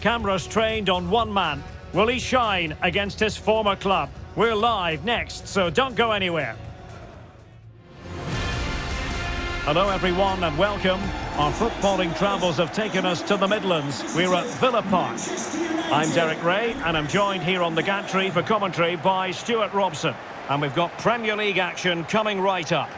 cameras trained on one man. Will he shine against his former club? We're live next, so don't go anywhere. Hello everyone and welcome. Our footballing travels have taken us to the Midlands. We're at Villa Park. I'm Derek Ray and I'm joined here on the gantry for commentary by Stuart Robson. And we've got Premier League action coming right up.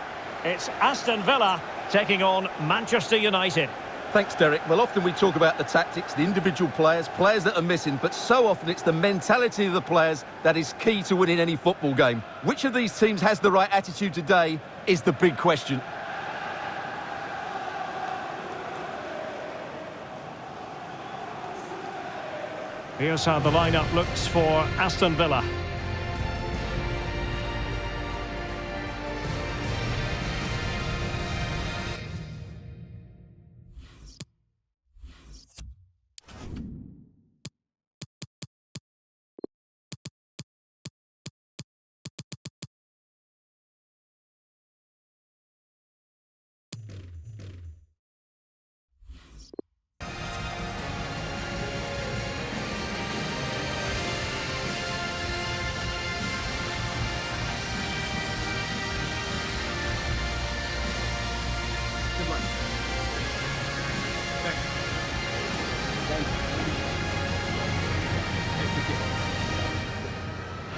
It's Aston Villa taking on Manchester United. Thanks, Derek. Well, often we talk about the tactics, the individual players that are missing, but so often it's the mentality of the players that is key to winning any football game. Which of these teams has the right attitude today is the big question. Here's how the lineup looks for Aston Villa.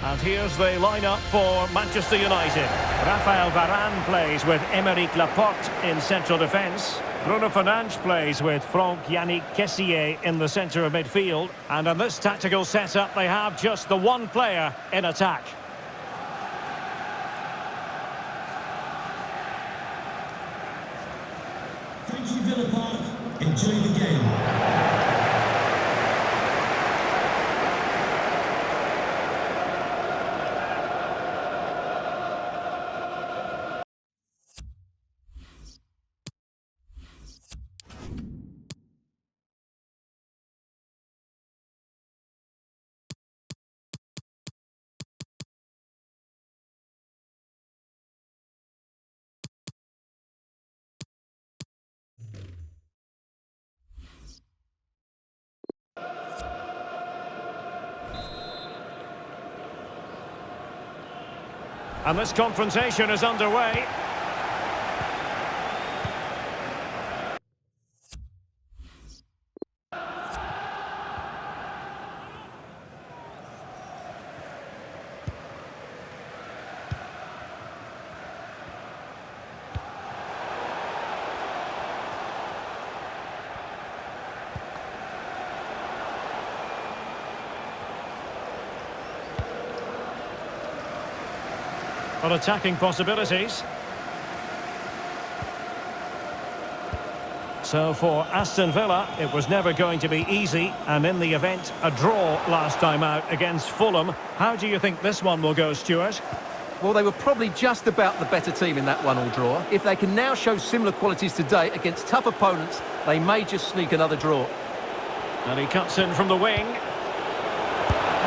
And here's the lineup for Manchester United. Raphael Varane plays with Aymeric Laporte in central defence. Bruno Fernandes plays with Franck-Yannick Kessié in the centre of midfield. And in this tactical setup, they have just the one player in attack. Thank you, Villa Park. Enjoy the game. And this confrontation is underway. On attacking possibilities. So for Aston Villa, it was never going to be easy, and in the event, a draw last time out against Fulham. How do you think this one will go, Stuart? Well, they were probably just about the better team in that 1-1 draw. If they can now show similar qualities today against tough opponents, they may just sneak another draw. And he cuts in from the wing.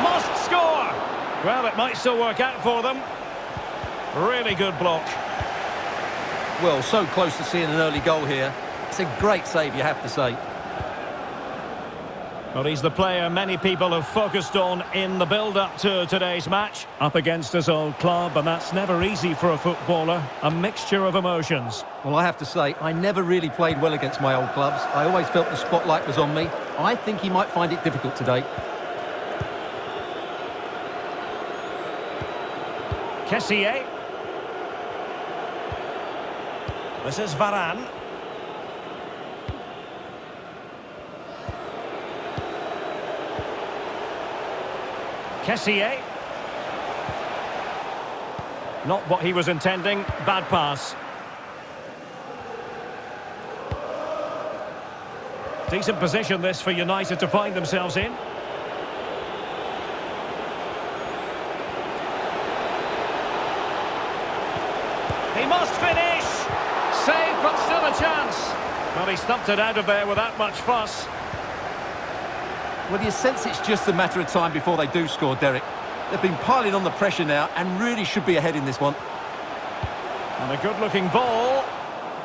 Must score! Well, it might still work out for them. Really good block. Well, so close to seeing an early goal here. It's a great save, you have to say. Well, he's the player many people have focused on in the build-up to today's match. Up against his old club, and that's never easy for a footballer. A mixture of emotions. Well, I have to say, I never really played well against my old clubs. I always felt the spotlight was on me. I think he might find it difficult today. Kessié. This is Varane. Kessié. Not what he was intending. Bad pass. Decent position this for United to find themselves in. He must finish. Save, but still a chance. Well, he stumped it out of there without much fuss. Well, you sense it's just a matter of time before they do score, Derek. They've been piling on the pressure now and really should be ahead in this one. And a good-looking ball.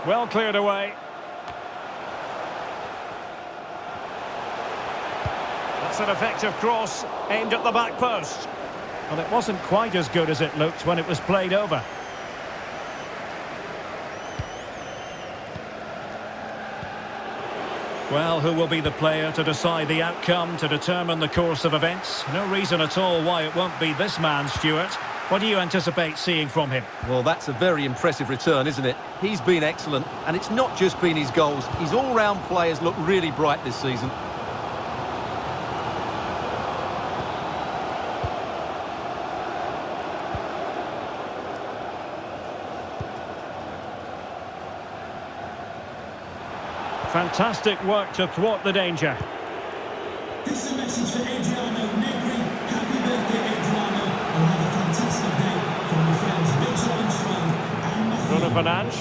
Well cleared away. That's an effective cross aimed at the back post. Well, it wasn't quite as good as it looked when it was played over. Well, who will be the player to decide the outcome, to determine the course of events? No reason at all why it won't be this man, Stuart. What do you anticipate seeing from him? Well, that's a very impressive return, isn't it? He's been excellent, and it's not just been his goals. His all-round players look really bright this season. Fantastic work to thwart the danger. This is a message for Adriano Negri. Happy birthday, Adriano. And have a fantastic day from your friends Mitchell Armstrong and Matthew. Bruno Fernandes.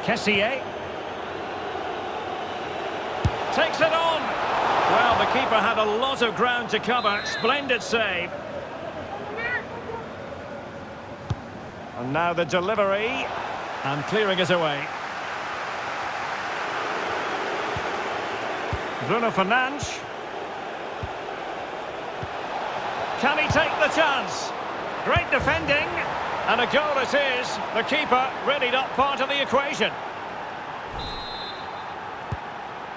Kessié. Takes it on. Well, the keeper had a lot of ground to cover. Splendid save. And now the delivery. And clearing it away. Bruno Fernandes. Can he take the chance? Great defending. And a goal it is. The keeper really not part of the equation.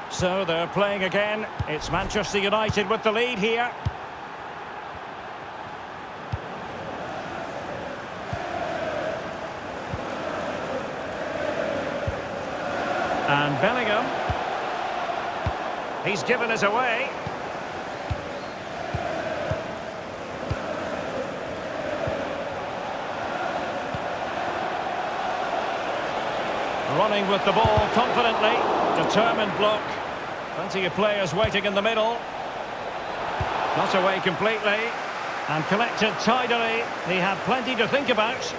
So they're playing again. It's Manchester United with the lead here. And Bellingham. He's given it away. Running with the ball confidently. Determined block. Plenty of players waiting in the middle. Not away completely. And collected tidily. He had plenty to think about.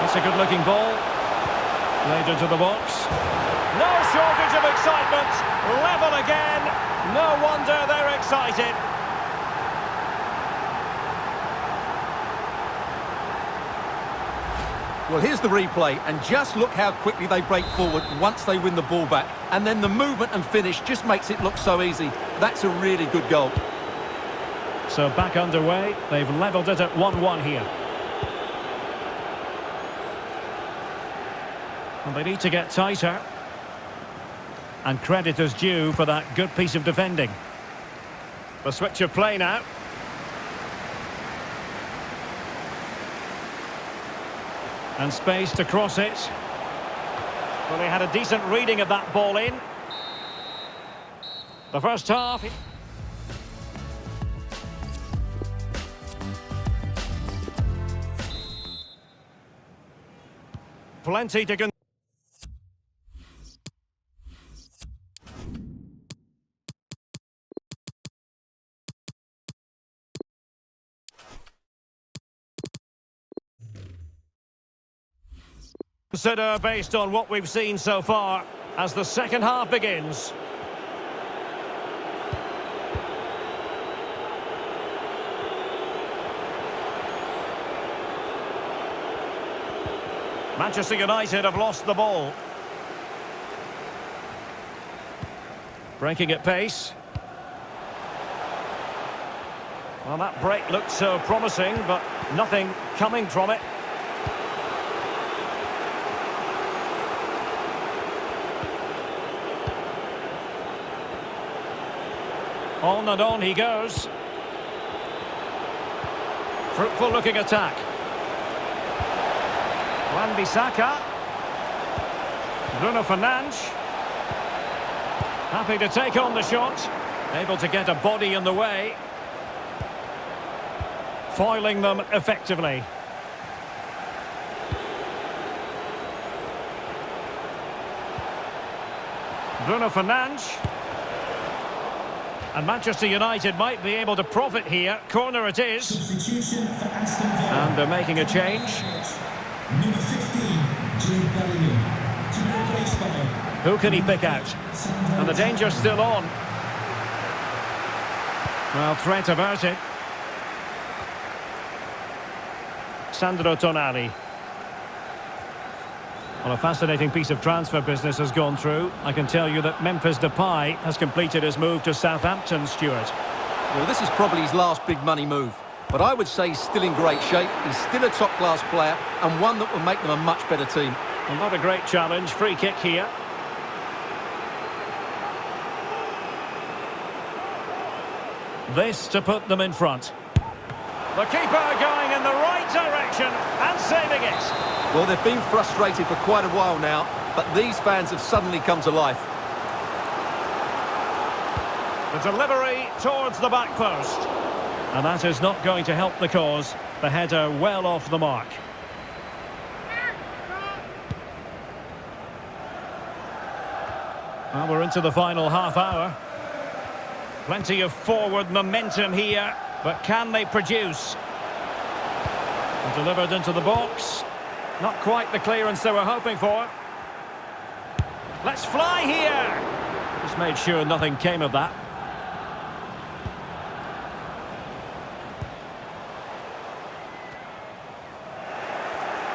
It's a good-looking ball. Laid into the box. No shortage of excitement. Level again. No wonder they're excited. Well, here's the replay, and just look how quickly they break forward once they win the ball back. And then the movement and finish just makes it look so easy. That's a really good goal. So back underway. They've levelled it at 1-1 here. And they need to get tighter. And credit is due for that good piece of defending. The switch of play now. And space to cross it. Well, they had a decent reading of that ball in. The first half. Plenty to consider based on what we've seen so far as the second half begins. Manchester United have lost the ball. Breaking at pace. Well, that break looked so promising, but nothing coming from it. On and on he goes. Fruitful looking attack. Wan-Bissaka. Bruno Fernandes. Happy to take on the shot. Able to get a body in the way. Foiling them effectively. Bruno Fernandes. And Manchester United might be able to profit here. Corner it is. Substitution for Aston Villa. And they're making a change. Number 15, Jude Bellingham. To be replaced by... Who can he pick out? And the danger's still on. Well, threat averted. Sandro Tonali. Well, a fascinating piece of transfer business has gone through. I can tell you that Memphis Depay has completed his move to Southampton, Stuart. Well, this is probably his last big money move. But I would say he's still in great shape. He's still a top-class player and one that will make them a much better team. Well, not a great challenge. Free kick here. This to put them in front. The keeper going in the right direction and saving it. Well, they've been frustrated for quite a while now, but these fans have suddenly come to life. The delivery towards the back post. And that is not going to help the cause. The header well off the mark. Well, we're into the final half hour. Plenty of forward momentum here, but can they produce? And delivered into the box. Not quite the clearance they were hoping for. Let's fly here! Just made sure nothing came of that.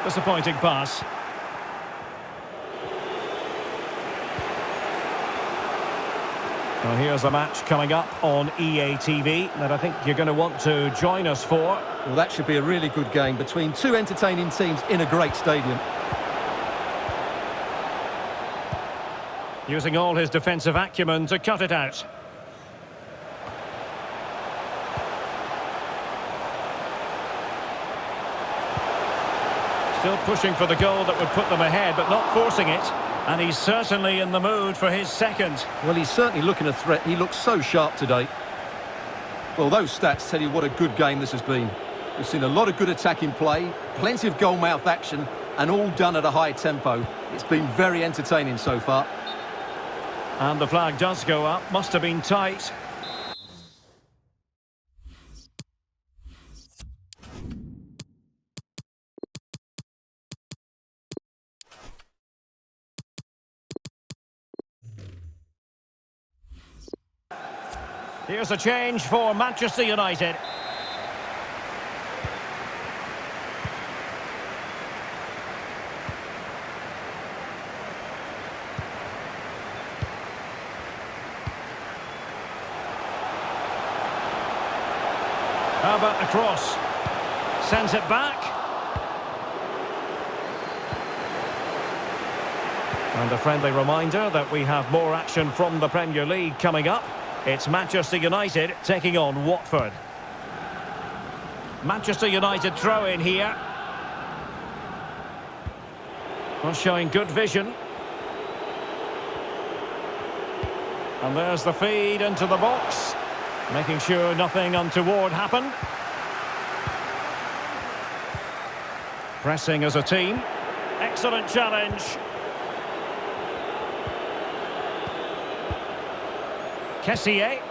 Disappointing pass. Well, here's a match coming up on EA TV that I think you're going to want to join us for. Well, that should be a really good game between two entertaining teams in a great stadium. Using all his defensive acumen to cut it out. Still pushing for the goal that would put them ahead, but not forcing it. And he's certainly in the mood for his second. Well, he's certainly looking a threat. He looks so sharp today. Well, those stats tell you what a good game this has been. We've seen a lot of good attacking play, plenty of goal-mouth action, and all done at a high tempo. It's been very entertaining so far. And the flag does go up. Must have been tight. Here's a change for Manchester United. How about the cross? Sends it back. And a friendly reminder that we have more action from the Premier League coming up. It's Manchester United taking on Watford. Manchester United throw in here. Well, showing good vision. And there's the feed into the box. Making sure nothing untoward happened. Pressing as a team. Excellent challenge. Kessié.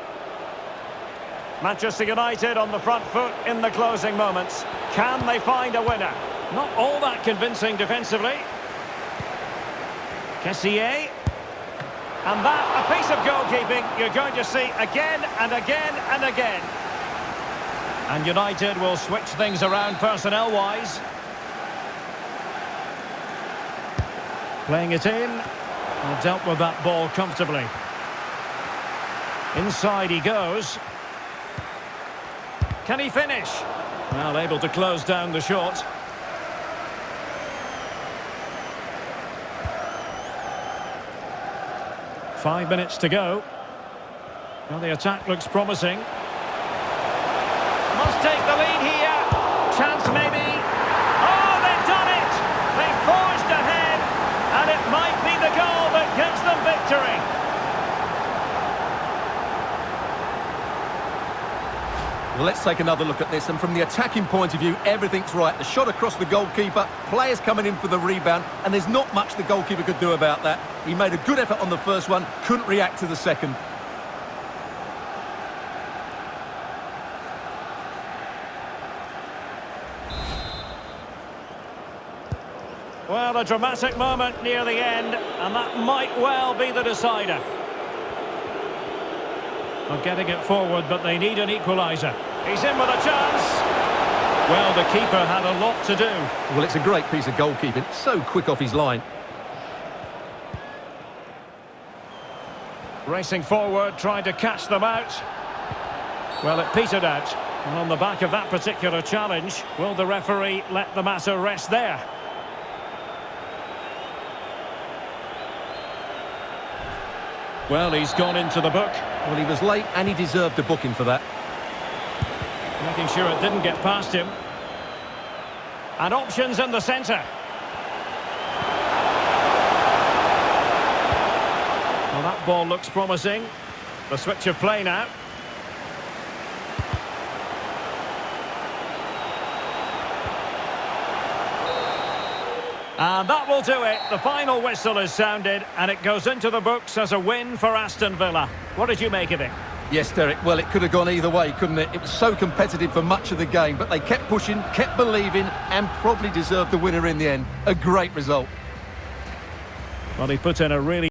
Manchester United on the front foot in the closing moments. Can they find a winner? Not all that convincing defensively. Kessié. And that, a piece of goalkeeping you're going to see again and again and again. And United will switch things around personnel-wise. Playing it in. And dealt with that ball comfortably. Inside he goes. Can he finish? Well, able to close down the shot. Five minutes to go. Well, the attack looks promising. Must take the lead here. Chance maybe. Oh, they've done it! They've forged ahead. And it might be the goal that gives them victory. Well, let's take another look at this, and from the attacking point of view, everything's right. The shot across the goalkeeper, players coming in for the rebound, and there's not much the goalkeeper could do about that. He made a good effort on the first one, couldn't react to the second. Well, a dramatic moment near the end, and that might well be the decider. Not getting it forward, but they need an equaliser. He's in with a chance. Well, the keeper had a lot to do. Well, it's a great piece of goalkeeping. So quick off his line. Racing forward, trying to catch them out. Well, it petered out. And on the back of that particular challenge, will the referee let the matter rest there? Well, he's gone into the book. Well, he was late and he deserved a booking for that. Making sure it didn't get past him. And options in the centre. Well, that ball looks promising. The switch of play now. And that will do it. The final whistle is sounded and it goes into the books as a win for Aston Villa. What did you make of it? Yes, Derek, well, it could have gone either way, couldn't it? It was so competitive for much of the game, but they kept pushing, kept believing, and probably deserved the winner in the end. A great result. Well, he put in a really